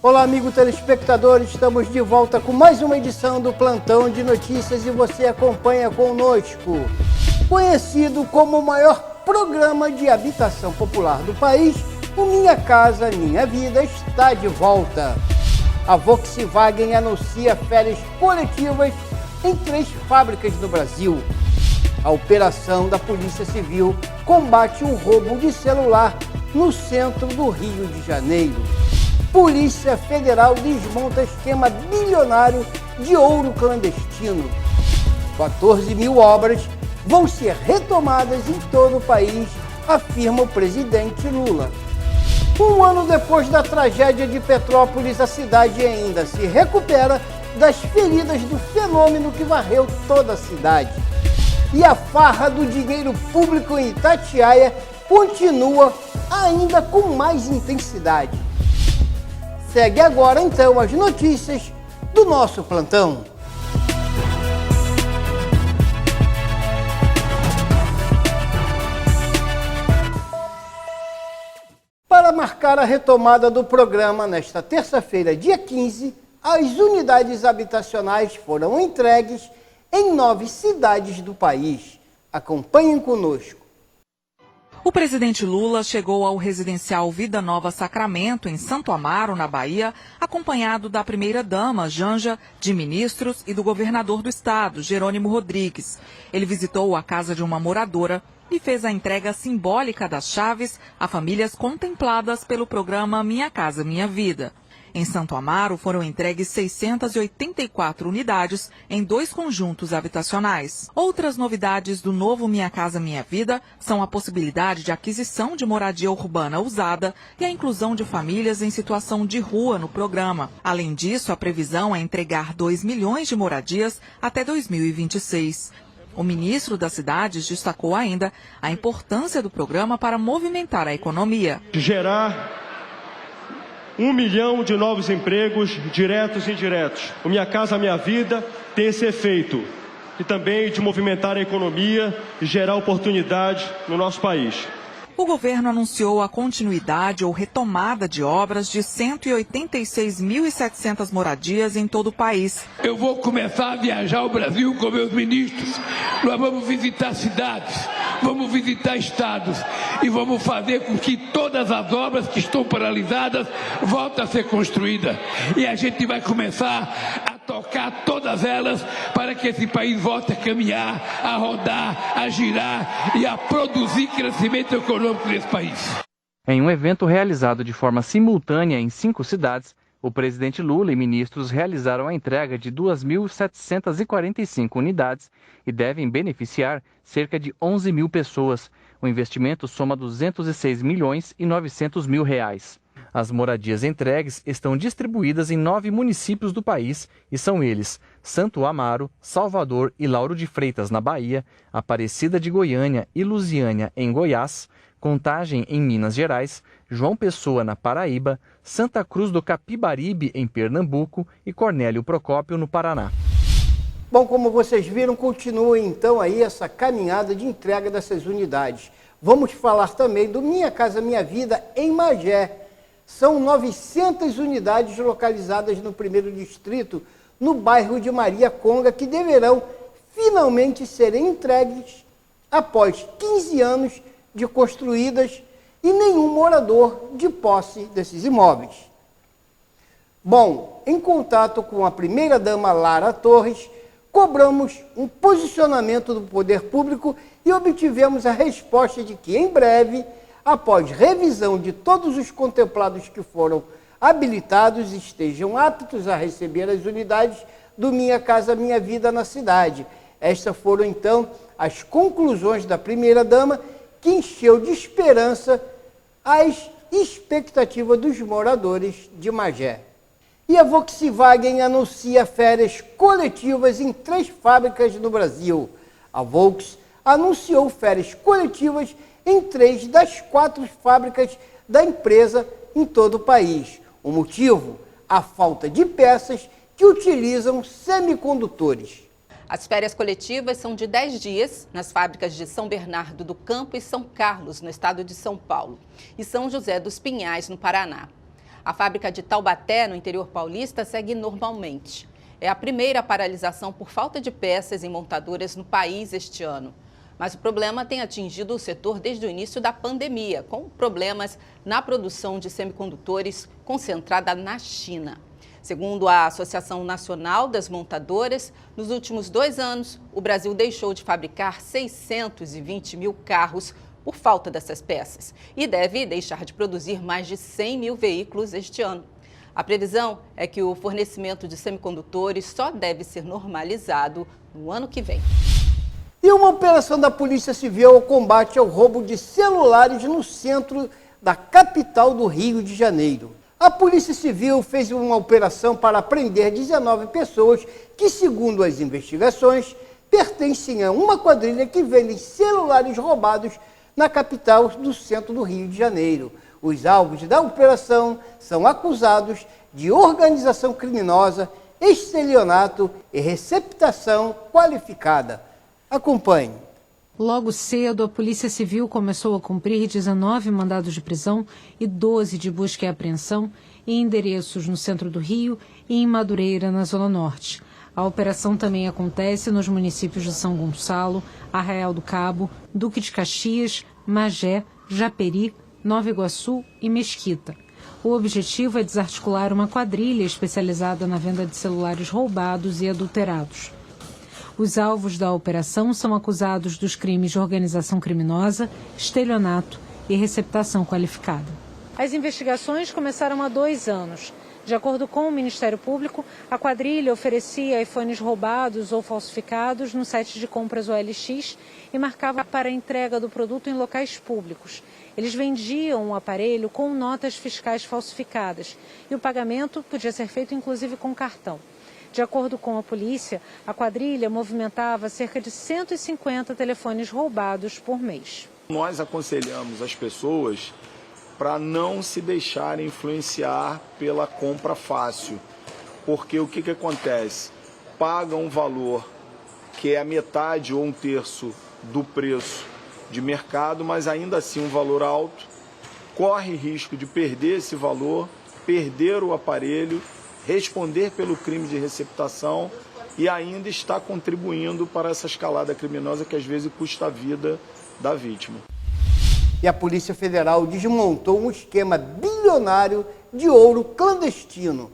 Olá, amigo telespectador, estamos de volta com mais uma edição do Plantão de Notícias e você acompanha conosco. Conhecido como o maior programa de habitação popular do país, o Minha Casa Minha Vida está de volta. A Volkswagen anuncia férias coletivas em 3 fábricas no Brasil. A operação da Polícia Civil combate um roubo de celular no centro do Rio de Janeiro. Polícia Federal desmonta esquema bilionário de ouro clandestino. 14 mil obras vão ser retomadas em todo o país, afirma o presidente Lula. Um ano depois da tragédia de Petrópolis, a cidade ainda se recupera das feridas do fenômeno que varreu toda a cidade. E a farra do dinheiro público em Itatiaia continua ainda com mais intensidade. Segue agora, então, as notícias do nosso plantão. Para marcar a retomada do programa nesta terça-feira, dia 15, as unidades habitacionais foram entregues em 9 cidades do país. Acompanhem conosco. O presidente Lula chegou ao residencial Vida Nova Sacramento, em Santo Amaro, na Bahia, acompanhado da primeira-dama, Janja, de ministros e do governador do estado, Jerônimo Rodrigues. Ele visitou a casa de uma moradora e fez a entrega simbólica das chaves a famílias contempladas pelo programa Minha Casa Minha Vida. Em Santo Amaro foram entregues 684 unidades em 2 conjuntos habitacionais. Outras novidades do novo Minha Casa Minha Vida são a possibilidade de aquisição de moradia urbana usada e a inclusão de famílias em situação de rua no programa. Além disso, a previsão é entregar 2 milhões de moradias até 2026. O ministro das Cidades destacou ainda a importância do programa para movimentar a economia. Gerar 1 milhão de novos empregos, diretos e indiretos. O Minha Casa Minha Vida tem esse efeito e também de movimentar a economia e gerar oportunidade no nosso país. O governo anunciou a continuidade ou retomada de obras de 186.700 moradias em todo o país. Eu vou começar a viajar o Brasil com meus ministros. Nós vamos visitar cidades, vamos visitar estados e vamos fazer com que todas as obras que estão paralisadas voltem a ser construídas. E a gente vai começar a tocar todas elas para que esse país volte a caminhar, a rodar, a girar e a produzir crescimento econômico nesse país. Em um evento realizado de forma simultânea em 5 cidades, o presidente Lula e ministros realizaram a entrega de 2.745 unidades e devem beneficiar cerca de 11 mil pessoas. O investimento soma 206 milhões e 900 mil reais. As moradias entregues estão distribuídas em 9 municípios do país e são eles: Santo Amaro, Salvador e Lauro de Freitas, na Bahia, Aparecida de Goiânia e Lusiânia, em Goiás, Contagem, em Minas Gerais, João Pessoa, na Paraíba, Santa Cruz do Capibaribe, em Pernambuco e Cornélio Procópio, no Paraná. Bom, como vocês viram, continua então aí essa caminhada de entrega dessas unidades. Vamos falar também do Minha Casa Minha Vida em Magé. São 900 unidades localizadas no 1º distrito, no bairro de Maria Conga, que deverão finalmente serem entregues após 15 anos de construídas e nenhum morador de posse desses imóveis. Bom, em contato com a primeira-dama Lara Torres, cobramos um posicionamento do poder público e obtivemos a resposta de que, em breve, após revisão de todos os contemplados que foram habilitados, estejam aptos a receber as unidades do Minha Casa Minha Vida na cidade. Estas foram, então, as conclusões da primeira-dama, que encheu de esperança as expectativas dos moradores de Magé. E a Volkswagen anuncia férias coletivas em 3 fábricas no Brasil. A Volks anunciou férias coletivas em 3 das 4 fábricas da empresa em todo o país. O motivo? A falta de peças que utilizam semicondutores. As férias coletivas são de 10 dias nas fábricas de São Bernardo do Campo e São Carlos, no estado de São Paulo, e São José dos Pinhais, no Paraná. A fábrica de Taubaté, no interior paulista, segue normalmente. É a primeira paralisação por falta de peças em montadoras no país este ano. Mas o problema tem atingido o setor desde o início da pandemia, com problemas na produção de semicondutores concentrada na China. Segundo a Associação Nacional das Montadoras, nos últimos 2 anos, o Brasil deixou de fabricar 620 mil carros por falta dessas peças e deve deixar de produzir mais de 100 mil veículos este ano. A previsão é que o fornecimento de semicondutores só deve ser normalizado no ano que vem. E uma operação da Polícia Civil ao combate ao roubo de celulares no centro da capital do Rio de Janeiro. A Polícia Civil fez uma operação para prender 19 pessoas que, segundo as investigações, pertencem a uma quadrilha que vende celulares roubados na capital do centro do Rio de Janeiro. Os alvos da operação são acusados de organização criminosa, estelionato e receptação qualificada. Acompanhe. Logo cedo, a Polícia Civil começou a cumprir 19 mandados de prisão e 12 de busca e apreensão em endereços no centro do Rio e em Madureira, na Zona Norte. A operação também acontece nos municípios de São Gonçalo, Arraial do Cabo, Duque de Caxias, Magé, Japeri, Nova Iguaçu e Mesquita. O objetivo é desarticular uma quadrilha especializada na venda de celulares roubados e adulterados. Os alvos da operação são acusados dos crimes de organização criminosa, estelionato e receptação qualificada. As investigações começaram há 2 anos. De acordo com o Ministério Público, a quadrilha oferecia iPhones roubados ou falsificados no site de compras OLX e marcava para a entrega do produto em locais públicos. Eles vendiam o aparelho com notas fiscais falsificadas e o pagamento podia ser feito inclusive com cartão. De acordo com a polícia, a quadrilha movimentava cerca de 150 telefones roubados por mês. Nós aconselhamos as pessoas para não se deixarem influenciar pela compra fácil, porque o que acontece? Pagam um valor que é a metade ou 1/3 do preço de mercado, mas ainda assim um valor alto, corre risco de perder esse valor, perder o aparelho, responder pelo crime de receptação e ainda está contribuindo para essa escalada criminosa que às vezes custa a vida da vítima. E a Polícia Federal desmontou um esquema bilionário de ouro clandestino.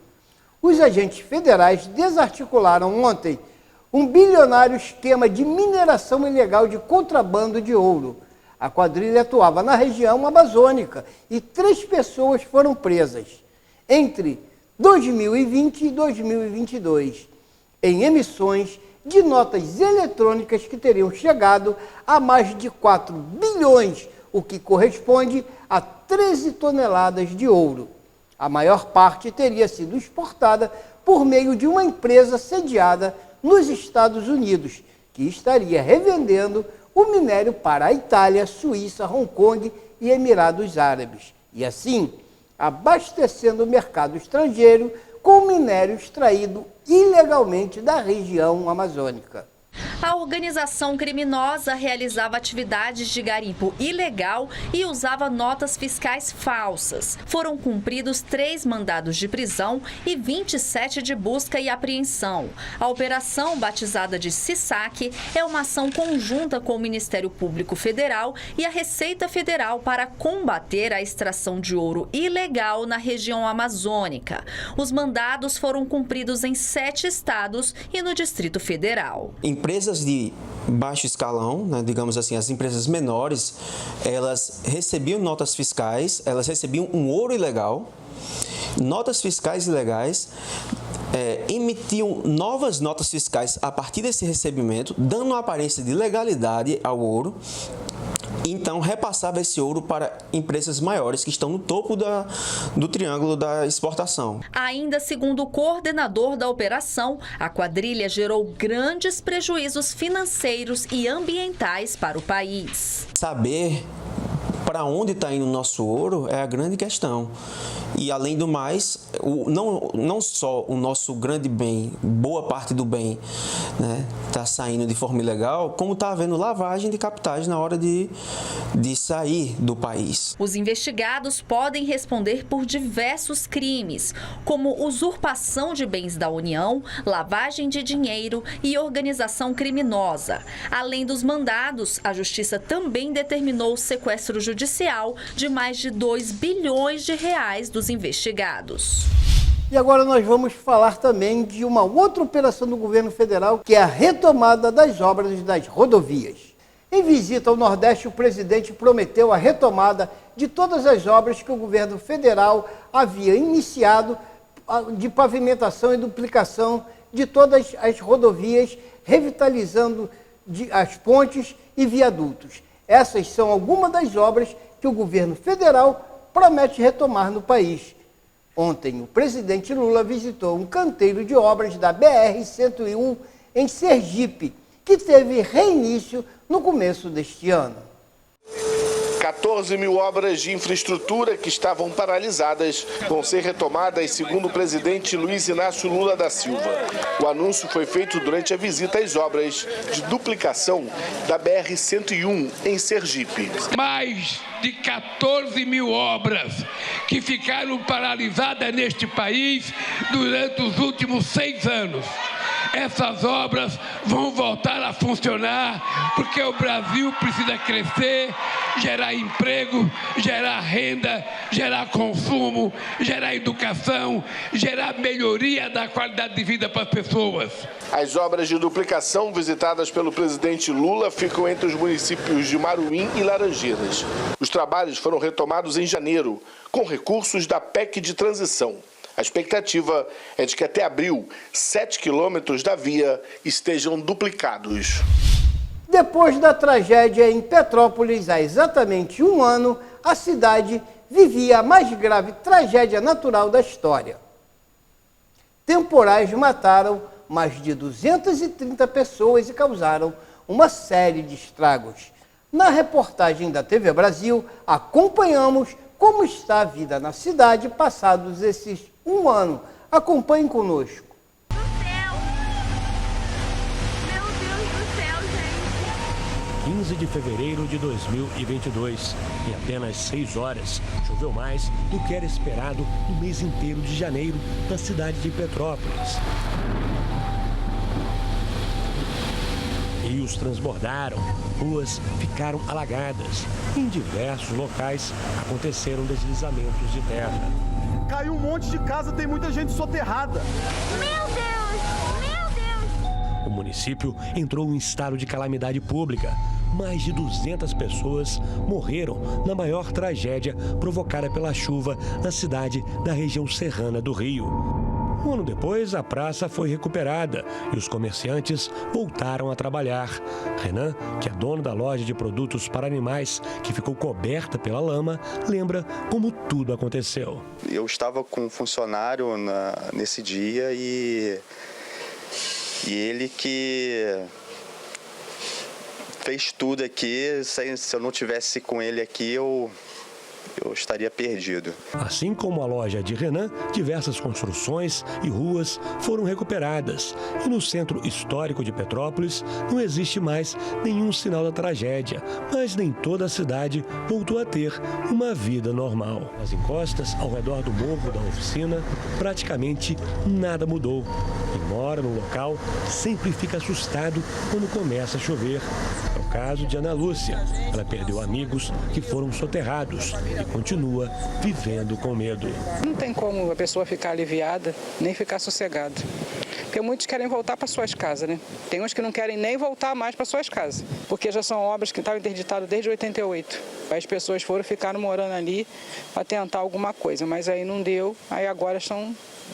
Os agentes federais desarticularam ontem um bilionário esquema de mineração ilegal de contrabando de ouro. A quadrilha atuava na região amazônica e 3 pessoas foram presas entre 2020 e 2022, em emissões de notas eletrônicas que teriam chegado a mais de 4 bilhões, o que corresponde a 13 toneladas de ouro. A maior parte teria sido exportada por meio de uma empresa sediada nos Estados Unidos, que estaria revendendo o minério para a Itália, Suíça, Hong Kong e Emirados Árabes. E assim, abastecendo o mercado estrangeiro com minério extraído ilegalmente da região amazônica. A organização criminosa realizava atividades de garimpo ilegal e usava notas fiscais falsas. Foram cumpridos 3 mandados de prisão e 27 de busca e apreensão. A operação, batizada de CISAC, é uma ação conjunta com o Ministério Público Federal e a Receita Federal para combater a extração de ouro ilegal na região amazônica. Os mandados foram cumpridos em 7 estados e no Distrito Federal. Empresas de baixo escalão, né, digamos assim, as empresas menores, elas recebiam notas fiscais, elas recebiam um ouro ilegal, notas fiscais ilegais, emitiam novas notas fiscais a partir desse recebimento, dando uma aparência de legalidade ao ouro. Então, repassava esse ouro para empresas maiores que estão no topo do triângulo da exportação. Ainda segundo o coordenador da operação, a quadrilha gerou grandes prejuízos financeiros e ambientais para o país. Saber para onde está indo o nosso ouro é a grande questão. E, além do mais, não só o nosso grande bem, boa parte do bem, né, está saindo de forma ilegal, como está havendo lavagem de capitais na hora de sair do país. Os investigados podem responder por diversos crimes, como usurpação de bens da União, lavagem de dinheiro e organização criminosa. Além dos mandados, a Justiça também determinou o sequestro judicial de mais de 2 bilhões de reais dos investigados. E agora nós vamos falar também de uma outra operação do governo federal, que é a retomada das obras das rodovias. Em visita ao Nordeste, o presidente prometeu a retomada de todas as obras que o governo federal havia iniciado de pavimentação e duplicação de todas as rodovias, revitalizando as pontes e viadutos. Essas são algumas das obras que o governo federal promete retomar no país. Ontem, o presidente Lula visitou um canteiro de obras da BR-101 em Sergipe, que teve reinício no começo deste ano. 14 mil obras de infraestrutura que estavam paralisadas vão ser retomadas, segundo o presidente Luiz Inácio Lula da Silva. O anúncio foi feito durante a visita às obras de duplicação da BR-101 em Sergipe. Mais de 14 mil obras que ficaram paralisadas neste país durante os últimos 6 anos. Essas obras vão voltar a funcionar porque o Brasil precisa crescer, gerar emprego, gerar renda, gerar consumo, gerar educação, gerar melhoria da qualidade de vida para as pessoas. As obras de duplicação visitadas pelo presidente Lula ficam entre os municípios de Maruim e Laranjeiras. Os trabalhos foram retomados em janeiro, com recursos da PEC de transição. A expectativa é de que até abril, 7 quilômetros da via estejam duplicados. Depois da tragédia em Petrópolis, há exatamente um ano, a cidade vivia a mais grave tragédia natural da história. Temporais mataram mais de 230 pessoas e causaram uma série de estragos. Na reportagem da TV Brasil, acompanhamos como está a vida na cidade passados esses um ano. Acompanhem conosco. 15 de fevereiro de 2022. Em apenas 6 horas, choveu mais do que era esperado no mês inteiro de janeiro na cidade de Petrópolis. Rios transbordaram, ruas ficaram alagadas. Em diversos locais aconteceram deslizamentos de terra. Caiu um monte de casa, tem muita gente soterrada. Meu Deus! Meu Deus! O município entrou em estado de calamidade pública. Mais de 200 pessoas morreram na maior tragédia provocada pela chuva na cidade da região serrana do Rio. Um ano depois, a praça foi recuperada e os comerciantes voltaram a trabalhar. Renan, que é dono da loja de produtos para animais, que ficou coberta pela lama, lembra como tudo aconteceu. Eu estava com um funcionário nesse dia e ele que fez tudo aqui. Se eu não tivesse com ele aqui, eu estaria perdido. Assim como a loja de Renan, diversas construções e ruas foram recuperadas. E no centro histórico de Petrópolis não existe mais nenhum sinal da tragédia, mas nem toda a cidade voltou a ter uma vida normal. Nas encostas, ao redor do morro da oficina, praticamente nada mudou. Quem mora no local sempre fica assustado quando começa a chover. É o caso de Ana Lúcia. Ela perdeu amigos que foram soterrados e continua vivendo com medo. Não tem como a pessoa ficar aliviada, nem ficar sossegada. Porque muitos querem voltar para suas casas, né? Tem uns que não querem nem voltar mais para suas casas, porque já são obras que estavam interditadas desde 88. As pessoas ficaram morando ali para tentar alguma coisa, mas aí não deu, aí agora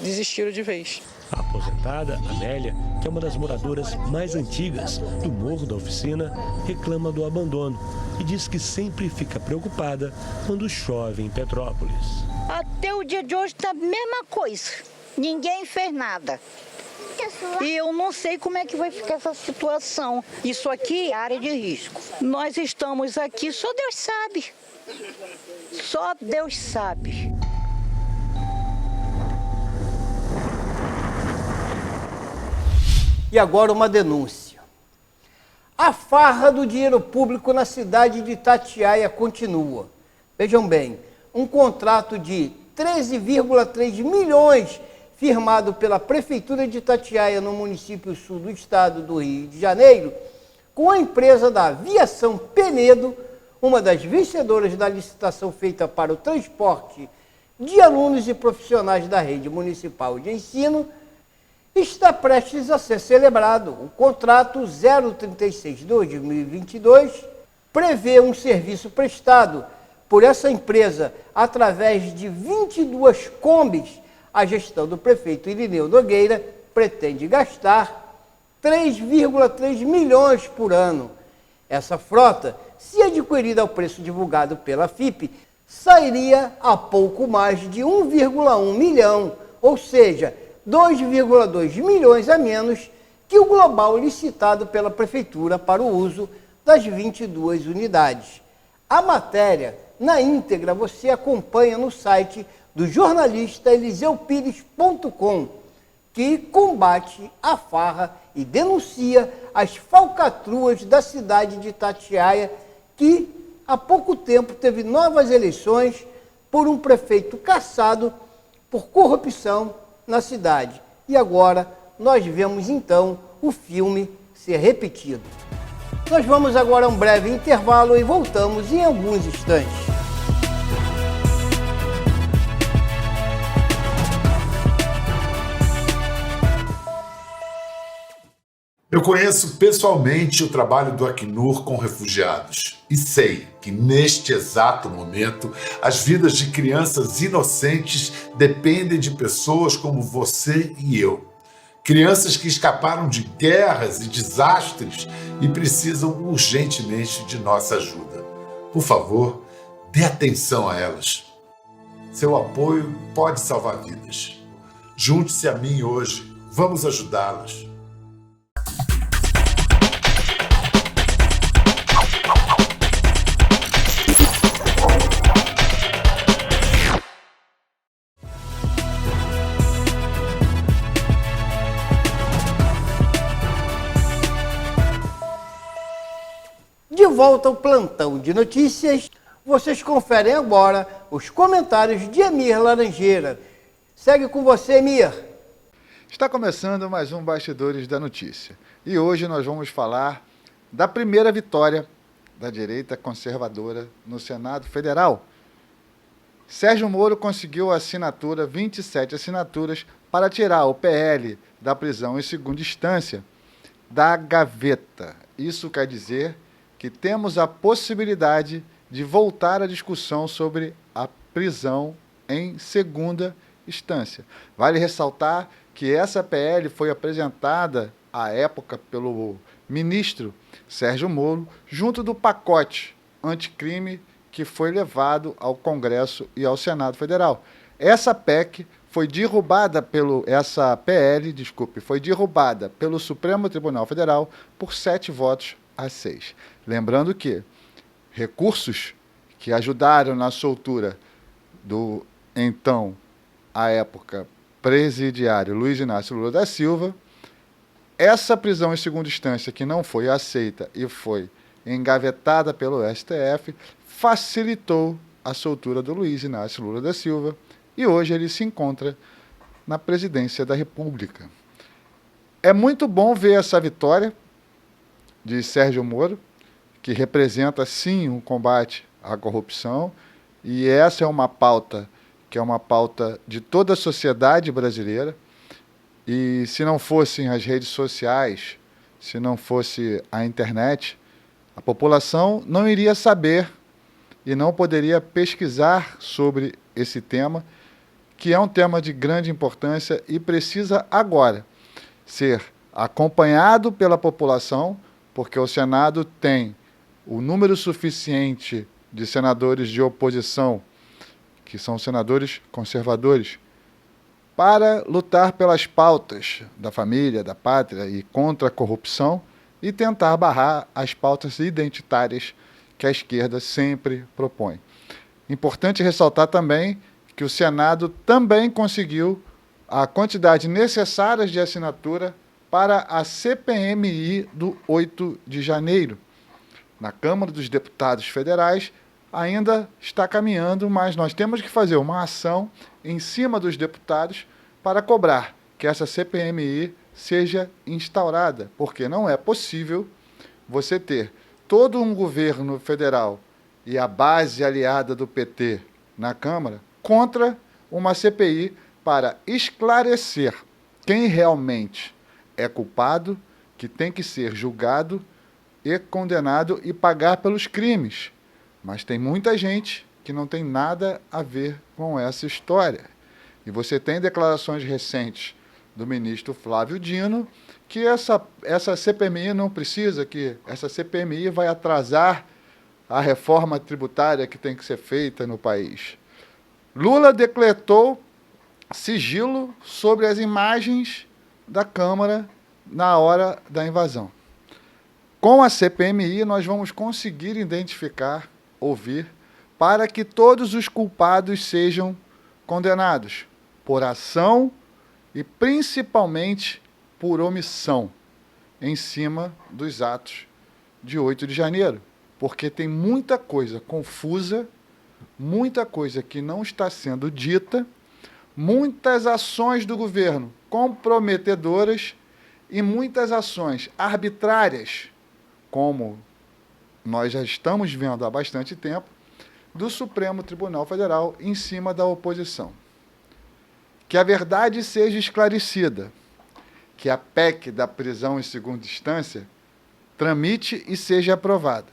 desistiram de vez. A aposentada, Amélia, que é uma das moradoras mais antigas do Morro da Oficina, reclama do abandono e diz que sempre fica preocupada quando chove em Petrópolis. Até o dia de hoje está a mesma coisa. Ninguém fez nada. E eu não sei como é que vai ficar essa situação. Isso aqui é área de risco. Nós estamos aqui, só Deus sabe. Só Deus sabe. E agora uma denúncia. A farra do dinheiro público na cidade de Itatiaia continua. Vejam bem, um contrato de 13,3 milhões firmado pela Prefeitura de Itatiaia, no município sul do estado do Rio de Janeiro, com a empresa da Aviação Penedo, uma das vencedoras da licitação feita para o transporte de alunos e profissionais da rede municipal de ensino, está prestes a ser celebrado. O contrato 036/2022 prevê um serviço prestado por essa empresa através de 22 combis. A gestão do prefeito Irineu Nogueira pretende gastar 3,3 milhões por ano. Essa frota, se adquirida ao preço divulgado pela FIP, sairia a pouco mais de 1,1 milhão, ou seja, 2,2 milhões a menos que o global licitado pela Prefeitura para o uso das 22 unidades. A matéria, na íntegra, você acompanha no site do jornalista eliseupires.com, que combate a farra e denuncia as falcatruas da cidade de Itatiaia, que há pouco tempo teve novas eleições por um prefeito cassado por corrupção na cidade. E agora nós vemos então o filme ser repetido. Nós vamos agora a um breve intervalo e voltamos em alguns instantes. Eu conheço pessoalmente o trabalho do Acnur com refugiados e sei que neste exato momento as vidas de crianças inocentes dependem de pessoas como você e eu. Crianças que escaparam de guerras e desastres e precisam urgentemente de nossa ajuda. Por favor, dê atenção a elas. Seu apoio pode salvar vidas. Junte-se a mim hoje. Vamos ajudá-las. De volta ao plantão de notícias, vocês conferem agora os comentários de Emir Laranjeira. Segue com você, Emir. Está começando mais um Bastidores da Notícia. E hoje nós vamos falar da primeira vitória da direita conservadora no Senado Federal. Sérgio Moro conseguiu a assinatura, 27 assinaturas, para tirar o PL da prisão em segunda instância da gaveta. Isso quer dizer que temos a possibilidade de voltar à discussão sobre a prisão em segunda instância. Vale ressaltar que essa PL foi apresentada à época pelo ministro Sérgio Moro, junto do pacote anticrime que foi levado ao Congresso e ao Senado Federal. Essa PEC foi derrubada foi derrubada pelo Supremo Tribunal Federal por 7 votos a 6. Lembrando que recursos que ajudaram na soltura do então, à época, presidiário Luiz Inácio Lula da Silva, essa prisão em segunda instância que não foi aceita e foi engavetada pelo STF, facilitou a soltura do Luiz Inácio Lula da Silva e hoje ele se encontra na presidência da República. É muito bom ver essa vitória de Sérgio Moro, que representa, sim, um combate à corrupção, e essa é uma pauta que é uma pauta de toda a sociedade brasileira, e se não fossem as redes sociais, se não fosse a internet, a população não iria saber e não poderia pesquisar sobre esse tema, que é um tema de grande importância e precisa agora ser acompanhado pela população, porque o Senado tem o número suficiente de senadores de oposição, que são senadores conservadores, para lutar pelas pautas da família, da pátria e contra a corrupção e tentar barrar as pautas identitárias que a esquerda sempre propõe. Importante ressaltar também que o Senado também conseguiu a quantidade necessária de assinatura para a CPMI do 8 de janeiro. Na Câmara dos Deputados Federais ainda está caminhando, mas nós temos que fazer uma ação em cima dos deputados para cobrar que essa CPMI seja instaurada, porque não é possível você ter todo um governo federal e a base aliada do PT na Câmara contra uma CPI para esclarecer quem realmente é culpado, que tem que ser julgado e condenado e pagar pelos crimes. Mas tem muita gente que não tem nada a ver com essa história. E você tem declarações recentes do ministro Flávio Dino que essa CPMI não precisa, que essa CPMI vai atrasar a reforma tributária que tem que ser feita no país. Lula decretou sigilo sobre as imagens da Câmara na hora da invasão. Com a CPMI, nós vamos conseguir identificar, ouvir, para que todos os culpados sejam condenados por ação e principalmente por omissão em cima dos atos de 8 de janeiro. Porque tem muita coisa confusa, muita coisa que não está sendo dita, muitas ações do governo comprometedoras e muitas ações arbitrárias, como nós já estamos vendo há bastante tempo, do Supremo Tribunal Federal em cima da oposição. Que a verdade seja esclarecida, que a PEC da prisão em segunda instância tramite e seja aprovada.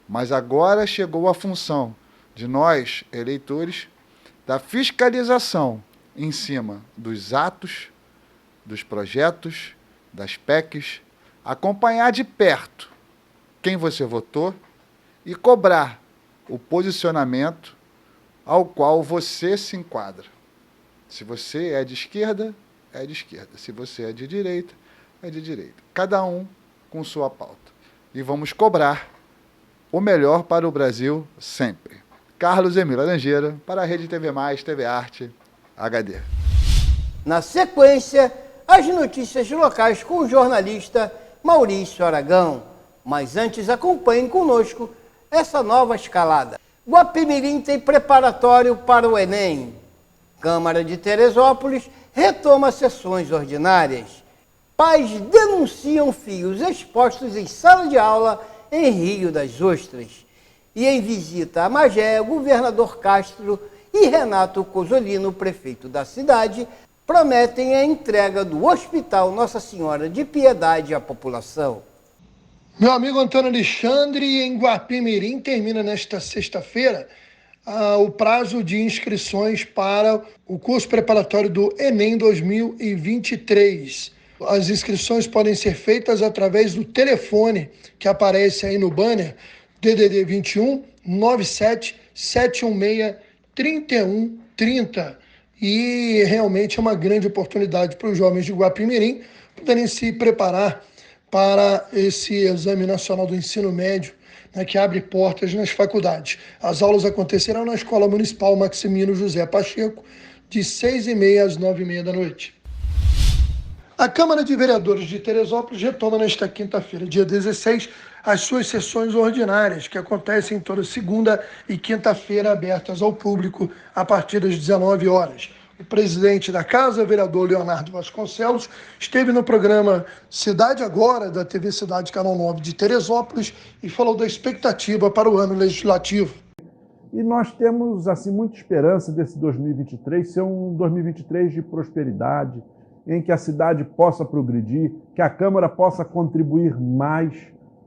Mas agora chegou a função de nós, eleitores, da fiscalização em cima dos atos, dos projetos, das PECs, acompanhar de perto quem você votou e cobrar o posicionamento ao qual você se enquadra. Se você é de esquerda, é de esquerda. Se você é de direita, é de direita. Cada um com sua pauta. E vamos cobrar o melhor para o Brasil sempre. Carlos Emílio Laranjeira, para a Rede TV+, TV Arte, HD. Na sequência, as notícias locais com o jornalista Maurício Aragão. Mas antes, acompanhem conosco essa nova escalada. Guapimirim tem preparatório para o Enem. Câmara de Teresópolis retoma sessões ordinárias. Pais denunciam filhos expostos em sala de aula em Rio das Ostras. E em visita a Magé, o governador Castro e Renato Cozzolino, prefeito da cidade, prometem a entrega do Hospital Nossa Senhora de Piedade à população. Meu amigo Antônio Alexandre, em Guapimirim termina nesta sexta-feira o prazo de inscrições para o curso preparatório do Enem 2023. As inscrições podem ser feitas através do telefone que aparece aí no banner, DDD 21 97 716 3130. E realmente é uma grande oportunidade para os jovens de Guapimirim poderem se preparar para esse exame nacional do ensino médio, né, que abre portas nas faculdades. As aulas acontecerão na Escola Municipal Maximino José Pacheco, de 6h30 às 9h30 da noite. A Câmara de Vereadores de Teresópolis retoma nesta quinta-feira, dia 16, as suas sessões ordinárias, que acontecem toda segunda e quinta-feira, abertas ao público a partir das 19 horas. O presidente da Casa, vereador Leonardo Vasconcelos, esteve no programa Cidade Agora, da TV Cidade Canal 9 de Teresópolis, e falou da expectativa para o ano legislativo. E nós temos assim muita esperança desse 2023 ser um 2023 de prosperidade, em que a cidade possa progredir, que a Câmara possa contribuir mais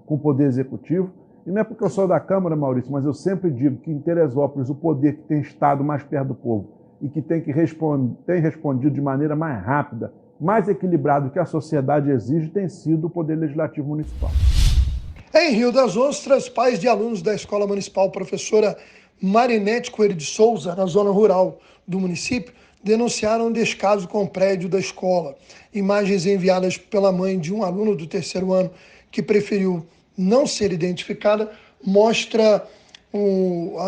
com o Poder Executivo. E não é porque eu sou da Câmara, Maurício, mas eu sempre digo que em Teresópolis o poder que tem estado mais perto do povo e que tem respondido de maneira mais rápida, mais equilibrada que a sociedade exige, tem sido o Poder Legislativo Municipal. Em Rio das Ostras, pais de alunos da Escola Municipal Professora Marinete Coelho de Souza, na zona rural do município, denunciaram um descaso com o prédio da escola. Imagens enviadas pela mãe de um aluno do 3º ano que preferiu não ser identificada mostra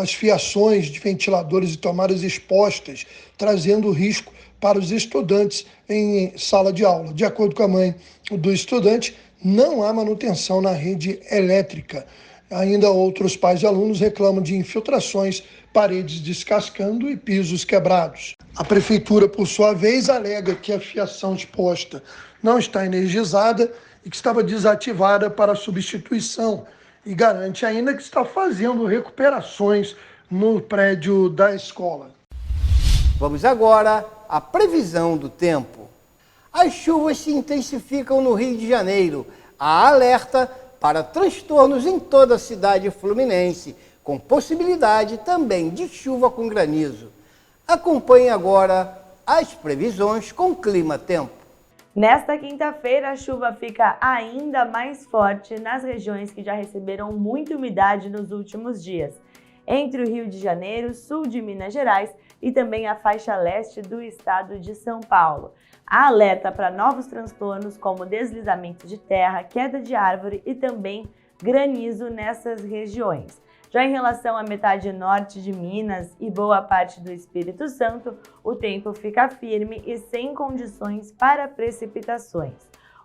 as fiações de ventiladores e tomadas expostas, trazendo risco para os estudantes em sala de aula. De acordo com a mãe do estudante, não há manutenção na rede elétrica. Ainda outros pais e alunos reclamam de infiltrações, paredes descascando e pisos quebrados. A prefeitura, por sua vez, alega que a fiação exposta não está energizada e que estava desativada para substituição, e garante ainda que está fazendo recuperações no prédio da escola. Vamos agora à previsão do tempo. As chuvas se intensificam no Rio de Janeiro. Há alerta para transtornos em toda a cidade fluminense, com possibilidade também de chuva com granizo. Acompanhe agora as previsões com clima-tempo. Nesta quinta-feira, a chuva fica ainda mais forte nas regiões que já receberam muita umidade nos últimos dias, entre o Rio de Janeiro, sul de Minas Gerais e também a faixa leste do estado de São Paulo. Há alerta para novos transtornos como deslizamento de terra, queda de árvore e também granizo nessas regiões. Já em relação à metade norte de Minas e boa parte do Espírito Santo, o tempo fica firme e sem condições para precipitações.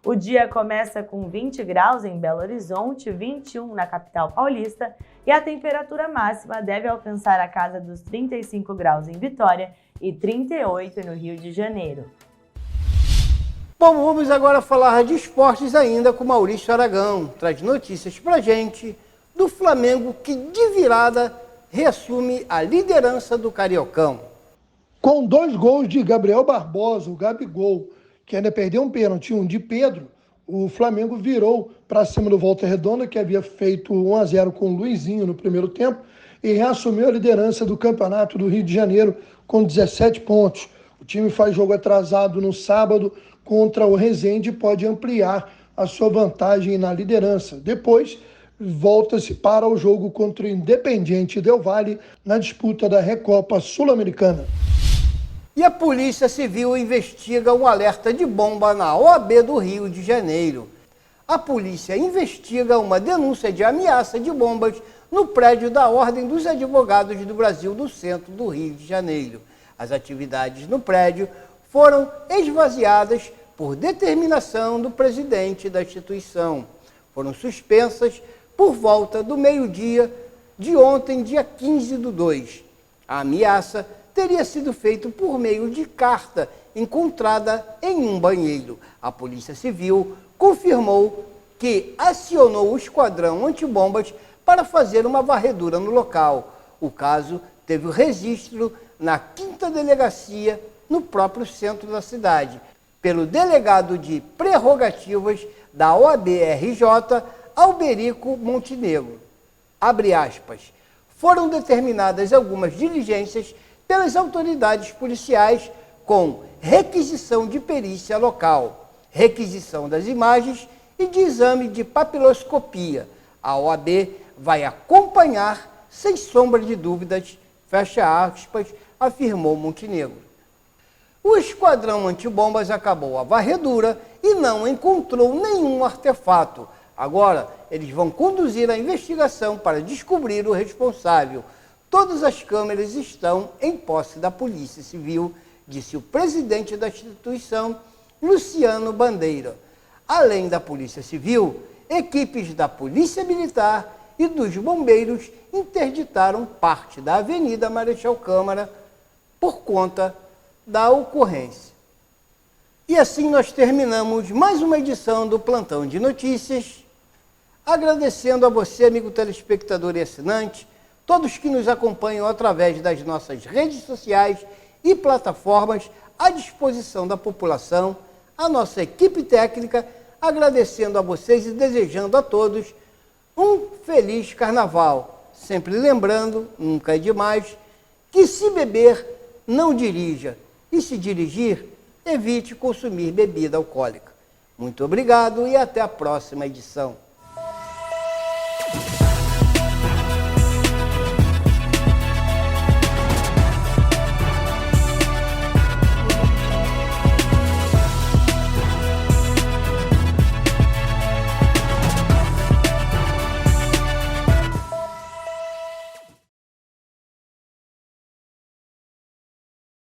O dia começa com 20 graus em Belo Horizonte, 21 na capital paulista e a temperatura máxima deve alcançar a casa dos 35 graus em Vitória e 38 no Rio de Janeiro. Bom, vamos agora falar de esportes ainda com Maurício Aragão. Traz notícias pra gente do Flamengo, que de virada reassume a liderança do Cariocão. Com 2 gols de Gabriel Barbosa, o Gabigol, que ainda perdeu um pênalti, um de Pedro, o Flamengo virou para cima do Volta Redonda, que havia feito 1-0 com o Luizinho no primeiro tempo, e reassumiu a liderança do Campeonato do Rio de Janeiro com 17 pontos. O time faz jogo atrasado no sábado contra o Resende e pode ampliar a sua vantagem na liderança. Depois, volta-se para o jogo contra o Independiente Del Valle na disputa da Recopa Sul-Americana. E a Polícia Civil investiga um alerta de bomba na OAB do Rio de Janeiro. A polícia investiga uma denúncia de ameaça de bombas no prédio da Ordem dos Advogados do Brasil, no centro do Rio de Janeiro. As atividades no prédio foram esvaziadas por determinação do presidente da instituição. Foram suspensas por volta do meio-dia de ontem, dia 15/2. A ameaça teria sido feita por meio de carta encontrada em um banheiro. A Polícia Civil confirmou que acionou o esquadrão antibombas para fazer uma varredura no local. O caso teve o registro na 5ª Delegacia, no próprio centro da cidade, pelo delegado de prerrogativas da OAB-RJ, Alberico Montenegro. Abre aspas. Foram determinadas algumas diligências pelas autoridades policiais com requisição de perícia local, requisição das imagens e de exame de papiloscopia. A OAB vai acompanhar, sem sombra de dúvidas, fecha aspas, afirmou Montenegro. O esquadrão antibombas acabou a varredura e não encontrou nenhum artefato. Agora, eles vão conduzir a investigação para descobrir o responsável. Todas as câmeras estão em posse da Polícia Civil, disse o presidente da instituição, Luciano Bandeira. Além da Polícia Civil, equipes da Polícia Militar e dos bombeiros interditaram parte da Avenida Marechal Câmara por conta da ocorrência. E assim nós terminamos mais uma edição do Plantão de Notícias, agradecendo a você, amigo telespectador e assinante, todos que nos acompanham através das nossas redes sociais e plataformas à disposição da população, a nossa equipe técnica, agradecendo a vocês e desejando a todos um feliz carnaval. Sempre lembrando, nunca é demais, que se beber, não dirija. E se dirigir, evite consumir bebida alcoólica. Muito obrigado e até a próxima edição.